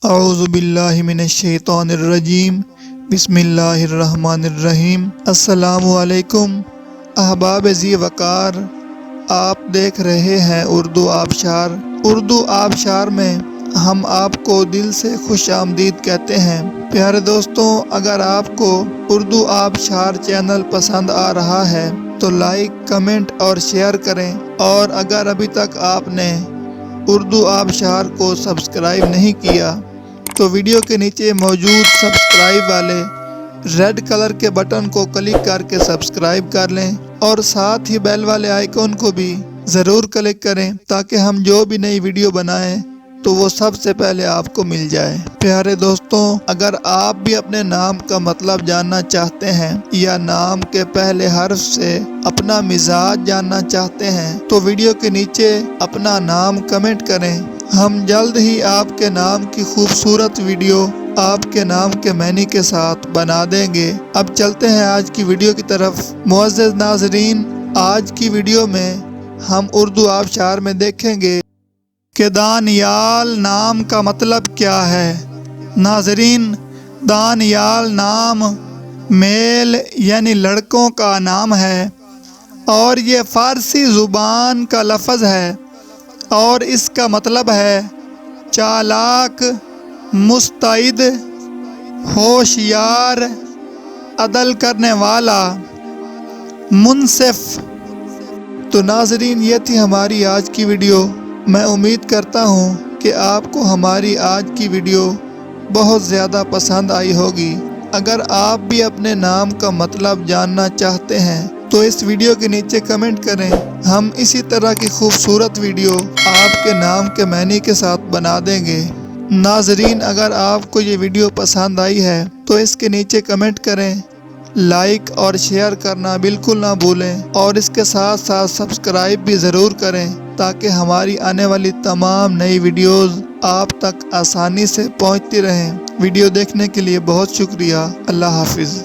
اعوذ باللہ من الشیطان الرجیم، بسم اللہ الرحمن الرحیم۔ السلام علیکم احباب ذی وقار، آپ دیکھ رہے ہیں اردو آبشار۔ اردو آبشار میں ہم آپ کو دل سے خوش آمدید کہتے ہیں۔ پیارے دوستوں، اگر آپ کو اردو آبشار چینل پسند آ رہا ہے تو لائک، کمنٹ اور شیئر کریں، اور اگر ابھی تک آپ نے اردو آبشار کو سبسکرائب نہیں کیا تو ویڈیو کے نیچے موجود سبسکرائب والے ریڈ کلر کے بٹن کو کلک کر کے سبسکرائب کر لیں، اور ساتھ ہی بیل والے آئیکن کو بھی ضرور کلک کریں تاکہ ہم جو بھی نئی ویڈیو بنائیں تو وہ سب سے پہلے آپ کو مل جائے۔ پیارے دوستوں، اگر آپ بھی اپنے نام کا مطلب جاننا چاہتے ہیں یا نام کے پہلے حرف سے اپنا مزاج جاننا چاہتے ہیں تو ویڈیو کے نیچے اپنا نام کمنٹ کریں۔ ہم جلد ہی آپ کے نام کی خوبصورت ویڈیو آپ کے نام کے معنی کے ساتھ بنا دیں گے۔ اب چلتے ہیں آج کی ویڈیو کی طرف۔ معزز ناظرین، آج کی ویڈیو میں ہم اردو آبشار میں دیکھیں گے کہ دانیال نام کا مطلب کیا ہے۔ ناظرین، دانیال نام میل یعنی لڑکوں کا نام ہے، اور یہ فارسی زبان کا لفظ ہے، اور اس کا مطلب ہے چالاک، مستعد، ہوشیار، عدل کرنے والا، منصف۔ تو ناظرین، یہ تھی ہماری آج کی ویڈیو۔ میں امید کرتا ہوں کہ آپ کو ہماری آج کی ویڈیو بہت زیادہ پسند آئی ہوگی۔ اگر آپ بھی اپنے نام کا مطلب جاننا چاہتے ہیں تو اس ویڈیو کے نیچے کمنٹ کریں۔ ہم اسی طرح کی خوبصورت ویڈیو آپ کے نام کے معنی کے ساتھ بنا دیں گے۔ ناظرین، اگر آپ کو یہ ویڈیو پسند آئی ہے تو اس کے نیچے کمنٹ کریں، لائک اور شیئر کرنا بالکل نہ بھولیں، اور اس کے ساتھ ساتھ سبسکرائب بھی ضرور کریں تاکہ ہماری آنے والی تمام نئی ویڈیوز آپ تک آسانی سے پہنچتی رہیں۔ ویڈیو دیکھنے کے لیے بہت شکریہ۔ اللہ حافظ۔